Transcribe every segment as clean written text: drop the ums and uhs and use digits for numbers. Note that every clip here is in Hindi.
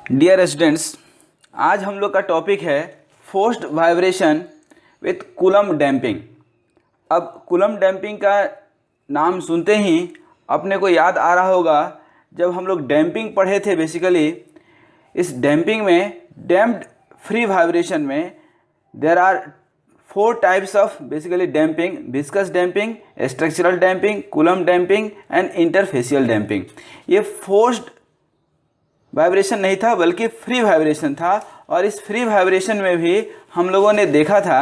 डियर स्टूडेंट्स, आज हम लोग का टॉपिक है forced vibration with coulomb damping. अब कूलम्ब डैम्पिंग का नाम सुनते ही अपने को याद आ रहा होगा जब हम लोग डैम्पिंग पढ़े थे। बेसिकली इस डैम्पिंग में डैम्प्ड फ्री वाइब्रेशन में there are 4 types of basically damping: viscous damping, structural damping, Coulomb damping and interfacial damping. ये फोर्स्ड वाइब्रेशन नहीं था बल्कि फ्री वाइब्रेशन था। और इस फ्री वाइब्रेशन में भी हम लोगों ने देखा था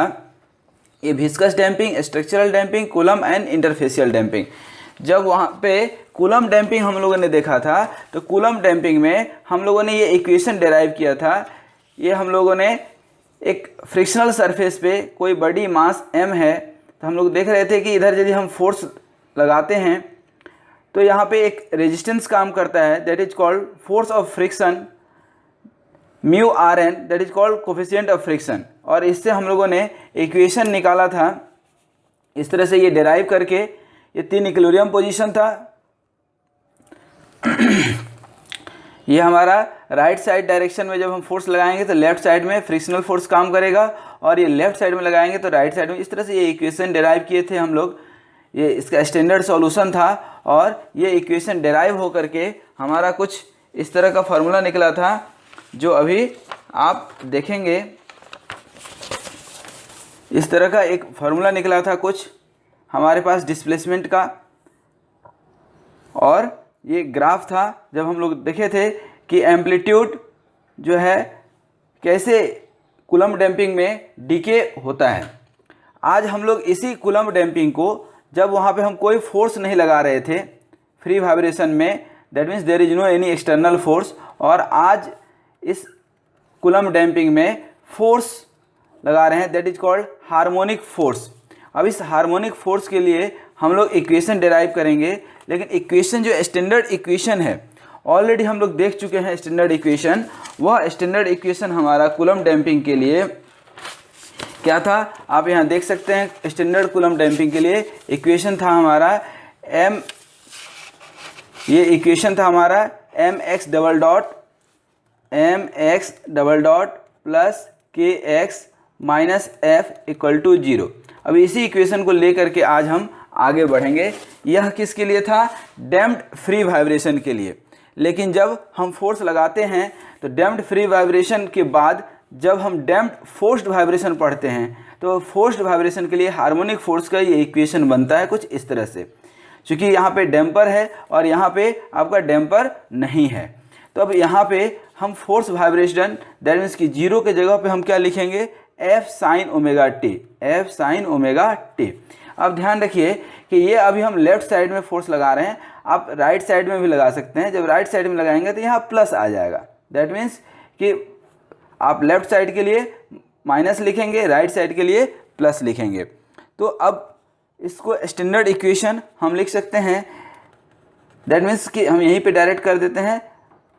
ये viscous damping, structural damping, coulomb and interfacial damping. जब वहाँ पे कूलम्ब डैम्पिंग हम लोगों ने देखा था तो कूलम्ब डैम्पिंग में हम लोगों ने ये इक्वेशन डेराइव किया था। ये हम लोगों ने एक फ्रिक्शनल सरफेस पे कोई बड़ी मास m है तो हम लोग देख रहे थे कि इधर यदि हम फोर्स लगाते हैं तो यहाँ पे एक रेजिस्टेंस काम करता है, that is called force of friction mu R N, that is called coefficient of friction. और इससे हम लोगों ने इक्वेशन निकाला था। इस तरह से ये डिराइव करके ये 3 इक्विलिब्रियम पोजीशन था। ये हमारा राइट साइड डायरेक्शन में जब हम फोर्स लगाएंगे तो लेफ्ट साइड में फ्रिक्शनल फोर्स काम करेगा और ये लेफ्ट साइड में लगाएंगे तो राइट साइड में। इस तरह से ये इक्वेशन डिराइव किए थे हम लोग। ये इसका स्टैंडर्ड सॉल्यूशन था और ये इक्वेशन डिराइव हो करके हमारा कुछ इस तरह का फॉर्मूला निकला था जो अभी आप देखेंगे। इस तरह का एक फॉर्मूला निकला था कुछ हमारे पास डिस्प्लेसमेंट का, और ये ग्राफ था जब हम लोग देखे थे कि एम्पलीट्यूड जो है कैसे कूलम्ब डैम्पिंग में डीके होता है। आज हम लोग इसी कूलम्ब डैम्पिंग को, जब वहाँ पे हम कोई फोर्स नहीं लगा रहे थे फ्री वाइब्रेशन में, that means there is no any external force, और आज इस कूलम्ब डैम्पिंग में फोर्स लगा रहे हैं, that is called harmonic force. अब इस हार्मोनिक फोर्स के लिए हम लोग इक्वेशन डिराइव करेंगे, लेकिन इक्वेशन जो स्टैंडर्ड इक्वेशन है ऑलरेडी हम लोग देख चुके हैं। स्टैंडर्ड इक्वेशन, वह स्टैंडर्ड इक्वेशन हमारा कूलम्ब डैम्पिंग के लिए क्या था आप यहाँ देख सकते हैं। स्टैंडर्ड कूलम्ब डैम्पिंग के लिए इक्वेशन था हमारा m, ये इक्वेशन था हमारा mx double dot plus kx minus f equal to 0। अब इसी इक्वेशन को लेकर के आज हम आगे बढ़ेंगे। यह किसके लिए था? डैम्प्ड फ्री वाइब्रेशन के लिए। लेकिन जब हम फोर्स लगाते हैं तो डैम्प्ड फ्री वाइब्रेशन के बाद जब हम डैम्प्ड फोर्स्ड वाइब्रेशन पढ़ते हैं तो फोर्स्ड वाइब्रेशन के लिए हार्मोनिक फोर्स का ये इक्वेशन बनता है कुछ इस तरह से। क्योंकि यहाँ पे डैम्पर है और यहाँ पे आपका डैम्पर नहीं है, तो अब यहाँ पे हम फोर्स वाइब्रेशन दैट मीन्स कि 0 के जगह पे हम क्या लिखेंगे? F sine omega T, F sine omega T. अब ध्यान रखिए कि ये अभी हम लेफ्ट साइड में फोर्स लगा रहे हैं, आप राइट साइड में भी लगा सकते हैं। जब राइट साइड में लगाएंगे तो यहाँ प्लस आ जाएगा, दैट मीन्स कि आप लेफ्ट साइड के लिए माइनस लिखेंगे, राइट साइड के लिए प्लस लिखेंगे। तो अब इसको स्टैंडर्ड इक्वेशन हम लिख सकते हैं, दैट मीन्स कि हम यहीं पे डायरेक्ट कर देते हैं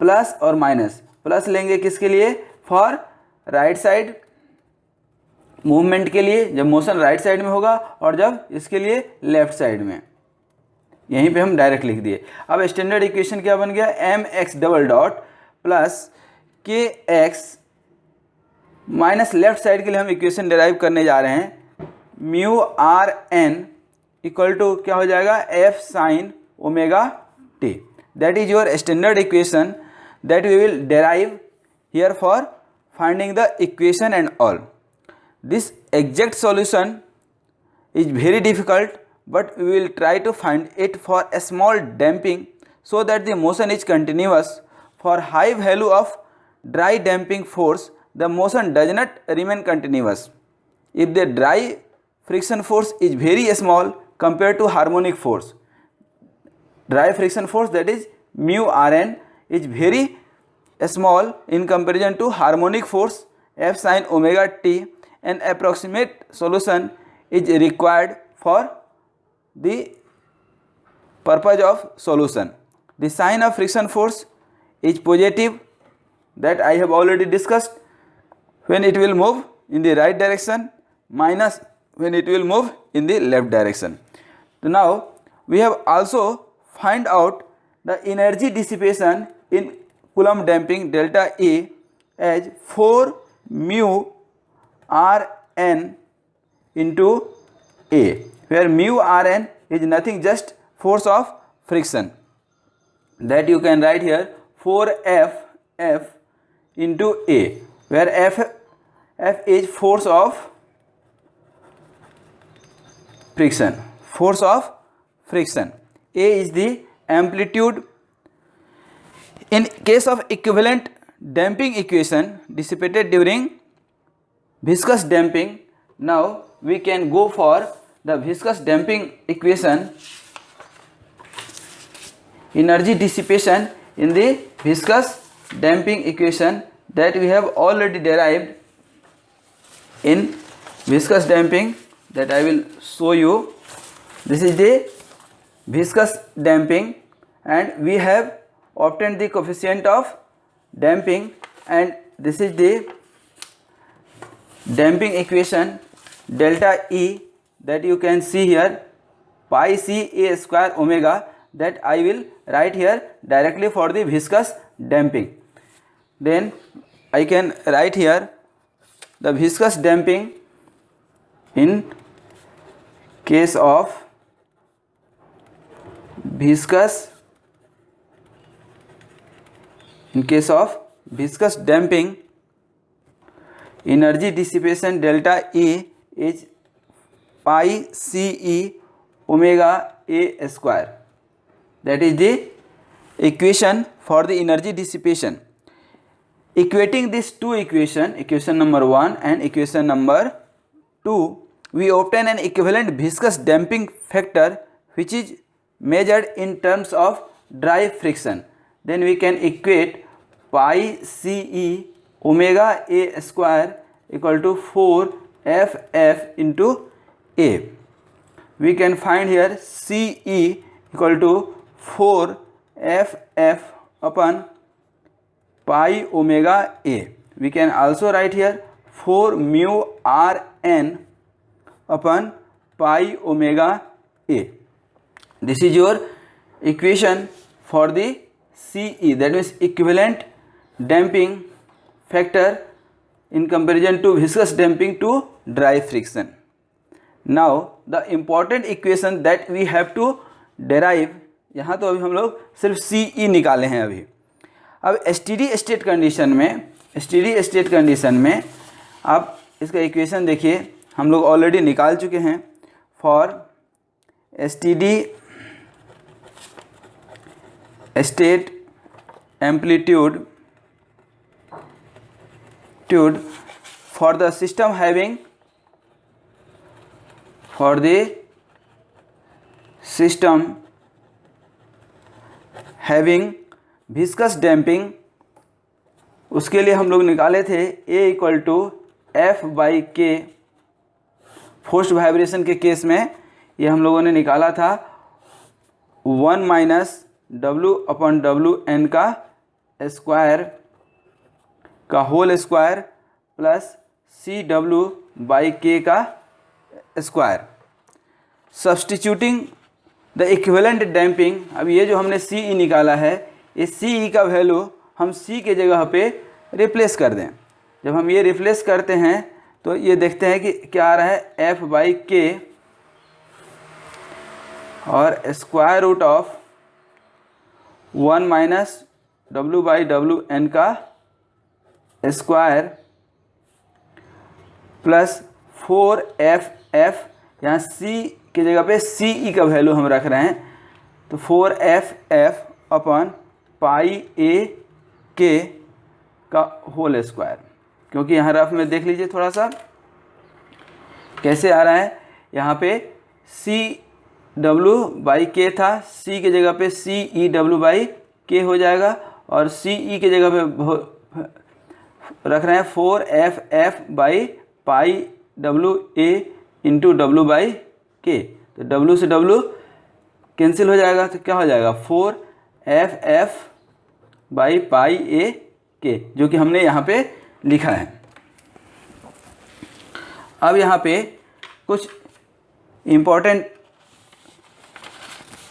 प्लस और माइनस। प्लस लेंगे किसके लिए? फॉर राइट साइड मूवमेंट के लिए, जब मोशन राइट साइड में होगा, और जब इसके लिए लेफ्ट साइड में। यहीं पे हम डायरेक्ट लिख दिए। अब स्टैंडर्ड इक्वेशन क्या बन गया? mx double dot plus kx minus left side के लिए हम इक्वेशन डिराइव करने जा रहे हैं, mu R N equal to क्या हो जाएगा? F sine omega t. That is your standard equation that we will derive here for finding the equation and all. This exact solution is very difficult, but we will try to find it for a small damping so that the motion is continuous. For high value of dry damping force, the motion does not remain continuous. If the dry friction force is very small compared to harmonic force, dry friction force that is mu Rn is very small in comparison to harmonic force F sin omega t. An approximate solution is required for the purpose of solution. The sign of friction force is positive, that I have already discussed, when it will move in the right direction, minus when it will move in the left direction. So now we have also find out the energy dissipation in Coulomb damping delta E as 4 mu Rn into A, where mu Rn is nothing just force of friction, that you can write here 4F into A, where F is force of friction, A is the amplitude. In case of equivalent damping equation dissipated during viscous damping, now we can go for the viscous damping equation, energy dissipation in the viscous damping equation that we have already derived in viscous damping, that I will show you. This is the viscous damping, and we have obtained the coefficient of damping, and this is the damping equation delta E that you can see here, pi c a square omega, that I will write here directly for the viscous damping. Then I can write here the viscous damping in case of viscous damping, energy dissipation delta E is pi c e omega a square. That is the equation for the energy dissipation. Equating these two equation number 1 and equation number 2, we obtain an equivalent viscous damping factor which is measured in terms of dry friction. Then we can equate pi c e omega a square equal to 4F into A. We can find here C E equal to 4F upon pi omega A. We can also write here 4 mu Rn upon pi omega A. This is your equation for the CE, that means equivalent damping factor in comparison to viscous damping to dry friction. Now the important equation that we have to derive, यहाँ तो अभी हम लोग सिर्फ CE निकाले हैं अभी. अब स्टेडी स्टेट कंडीशन में आप इसका इक्वेशन देखिए, हम लोग ऑलरेडी निकाल चुके हैं. For steady state amplitude for the system having viscous damping, उसके लिए हम लोग निकाले थे A equal to F by K. Forced vibration के केस में ये हम लोगों ने निकाला था 1 माइनस W अपॉन WN का स्क्वायर का whole square plus CW by K का square. Substituting the equivalent damping, अब ये जो हमने CE निकाला है, ये CE का वैल्यू हम C के जगह पे रिप्लेस कर दें. जब हम ये रिप्लेस करते हैं तो ये देखते हैं कि क्या आ रहा है, F बाई के और square root of 1 minus W by WN का स्क्वायर प्लस 4FF, यहाँ C की जगह पे CE का वैल्यू हम रख रहे हैं, तो 4FF अपॉन पाई A के का होल स्क्वायर. क्योंकि यहाँ रफ में देख लीजिए थोड़ा सा कैसे आ रहा है, यहाँ पे CW बाई के था, C की जगह पे CEW बाई के हो जाएगा, और CE की जगह पे रख रहे हैं 4FF by pi WA into W by के. तो W से W कैंसिल हो जाएगा, तो क्या हो जाएगा 4FF बाई पाई A के, जो कि हमने यहाँ पे लिखा है. अब यहाँ पे कुछ इम्पोर्टेंट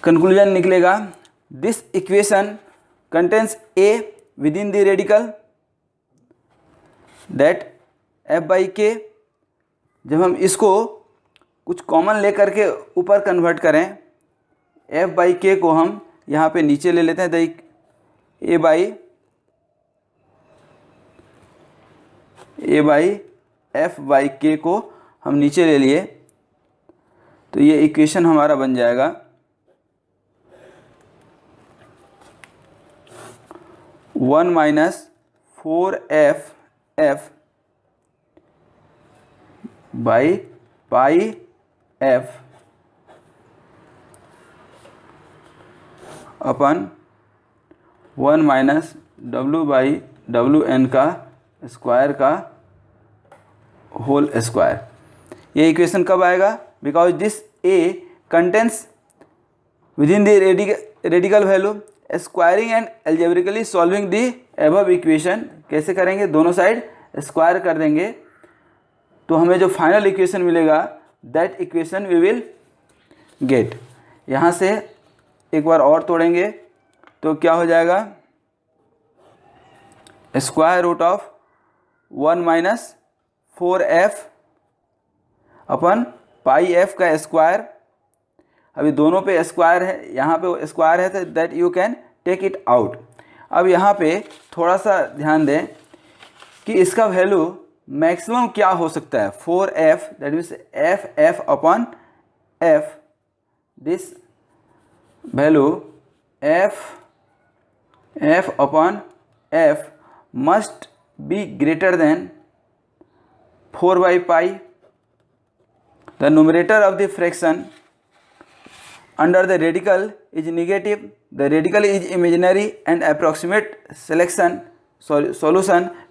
कंक्लूजन निकलेगा. This equation contains A within the radical that f by k, जब हम इसको कुछ कॉमन लेकर के ऊपर कन्वर्ट करें, f by k को हम यहाँ पे नीचे ले लेते हैं, a by f by k को हम नीचे ले लिए, तो ये इक्वेशन हमारा बन जाएगा 1 minus 4f by pi f upon 1 minus w by WN का स्क्वायर का होल स्क्वायर। ये इक्वेशन कब आएगा? Because this a contains within the radical value, squaring and algebraically solving the above equation. कैसे करेंगे? दोनों साइड स्क्वायर कर देंगे, तो हमें जो फाइनल इक्वेशन मिलेगा that equation we will get. यहाँ से एक बार और तोड़ेंगे तो क्या हो जाएगा? Square root of 1 minus 4f upon pi f का स्क्वायर। अभी दोनों पे स्क्वायर है, यहाँ पे स्क्वायर है, तो that you can take it out. अब यहाँ पे थोड़ा सा ध्यान दें कि इसका वैल्यू मैक्सिमम क्या हो सकता है। 4f that means f upon f, this value f upon f must be greater than 4 by pi. The numerator of the fraction under the radical is negative. The radical is imaginary and approximate solution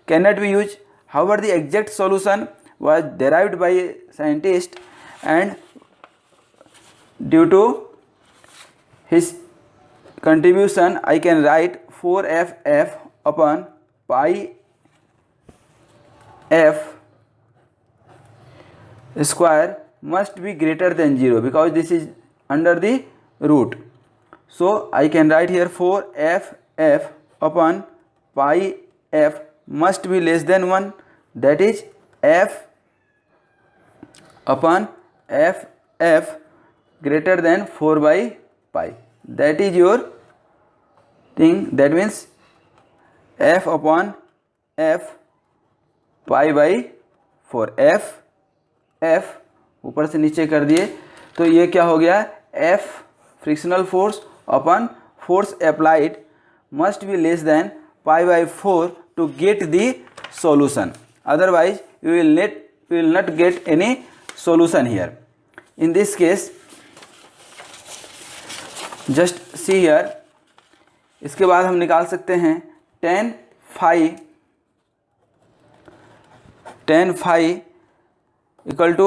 cannot be used. However, the exact solution was derived by a scientist, and due to his contribution I can write 4f upon pi f square must be greater than 0 because this is under the root. So I can write here 4f upon pi f must be less than 1, that is f upon f greater than 4 by pi. That is your thing. That means f upon f pi by 4, f ऊपर से नीचे कर दिए, तो ये क्या हो गया? F frictional force upon force applied must be less than pi by 4 to get the solution, otherwise you will not get any solution here. In this case just see here, इसके बाद हम निकाल सकते हैं tan phi equal to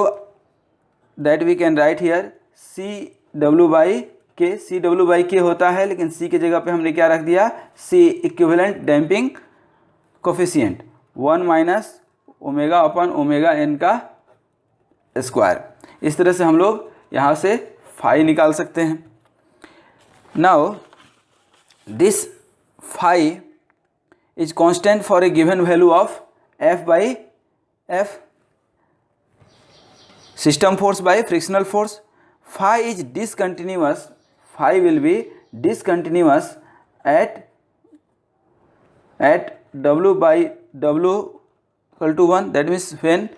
that we can write here CW by K. CW by K होता है, लेकिन C की जगह पे हमने क्या रख दिया? C equivalent damping coefficient 1 minus omega upon omega n का स्क्वायर। इस तरह से हम लोग यहाँ से फाई निकाल सकते हैं। Now this phi is constant for a given value of f by f, system force by frictional force. Phi is discontinuous, phi will be discontinuous at W by W equal to 1, that means when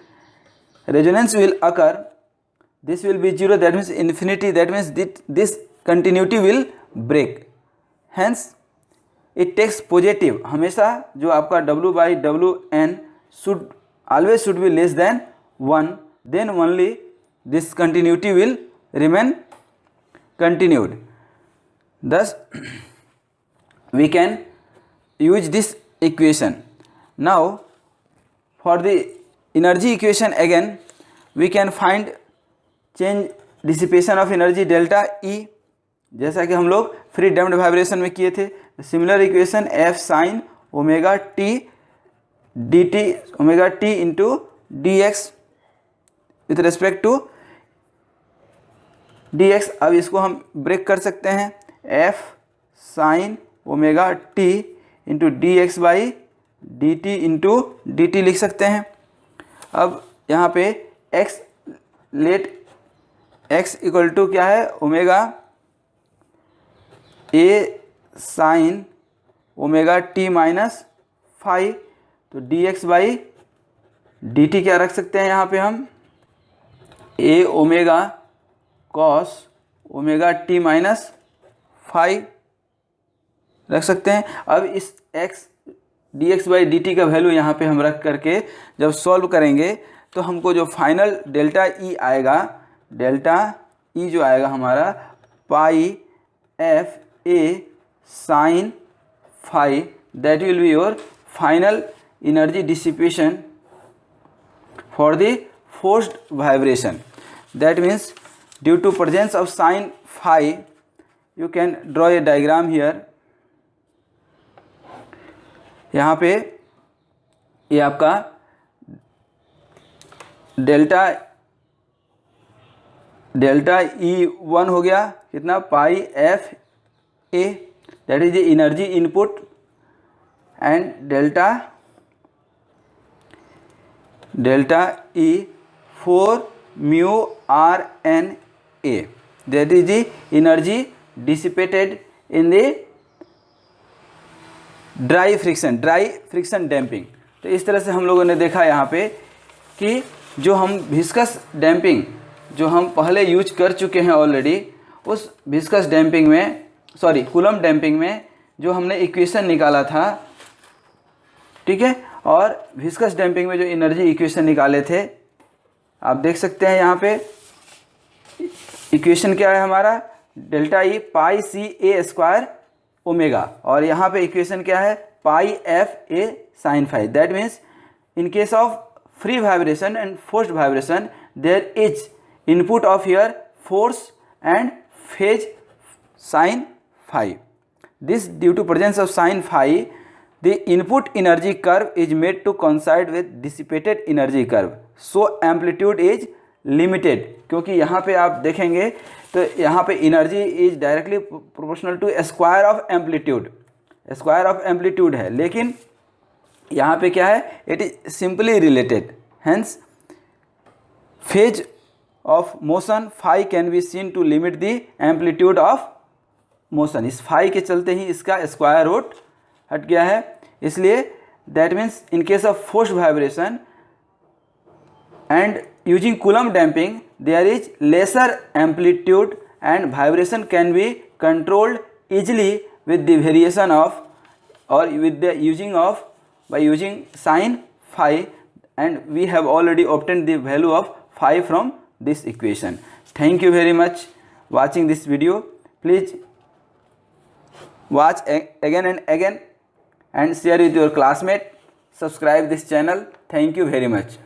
resonance will occur this will be 0, that means infinity, that means this continuity will break, hence it takes positive। हमेशा जो आपका W by WN should be less than 1, then only this continuity will remain continued. Thus we can use this equation. Now for the energy equation again we can find change dissipation of energy delta E, जैसा कि हम लोग फ्री डैम्प्ड वाइब्रेशन में किए थे। Similar equation f sin omega t dt omega t into dx with respect to dx। अब इसको हम ब्रेक कर सकते हैं, f sin omega t into D X by D T into D T लिख सकते हैं। अब यहाँ पे x let x equal to क्या है, omega A sine omega T minus phi, तो D X by D T क्या रख सकते हैं यहाँ पे हम, A omega cos omega T minus phi रख सकते हैं। अब इस x D X by D T का वैल्यू यहाँ पे हम रख करके जब सॉल्व करेंगे तो हमको जो फाइनल डेल्टा ई आएगा, डेल्टा ई जो आएगा हमारा pi F A sine phi, that will be your final energy dissipation for the forced vibration. That means due to presence of sin phi, you can draw a diagram here. यहाँ पे ये आपका डेल्टा E1 हो गया कितना, pi F A, that is the energy input, and delta E 4 mu R N A, that is the energy dissipated in the dry friction damping. तो इस तरह से हम लोगों ने देखा यहाँ पे कि जो हम विस्कस डैम्पिंग जो हम पहले यूज कर चुके हैं ऑलरेडी, उस विस्कस डैम्पिंग में कूलम्ब डैम्पिंग में जो हमने इक्वेशन निकाला था, ठीक है, और विस्कस डैम्पिंग में जो एनर्जी इक्वेशन निकाले थे आप देख सकते हैं यहाँ पे इक्वेशन क्या है हमारा, delta E pi C A square omega, और यहाँ पे इक्वेशन क्या है, pi F A sine phi. That means in case of free vibration and forced vibration there is input of your force and phase sine phi. This due to presence of sine phi the input energy curve is made to coincide with dissipated energy curve, so amplitude is limited। क्योंकि यहाँ पे आप देखेंगे तो यहाँ पे energy is directly proportional to square of amplitude है, लेकिन यहाँ पे क्या है, it is simply related, hence phase of motion phi can be seen to limit the amplitude of motion. इस फाई के चलते ही इसका स्क्वायर रूट हट गया है, इसलिए that means in case of forced vibration and using Coulomb damping there is lesser amplitude and vibration can be controlled easily with the variation of और with the using of by using sin phi, and we have already obtained the value of phi from this equation. Thank you very much watching this video. Please watch again and again and share with your classmate. Subscribe this channel. Thank you very much.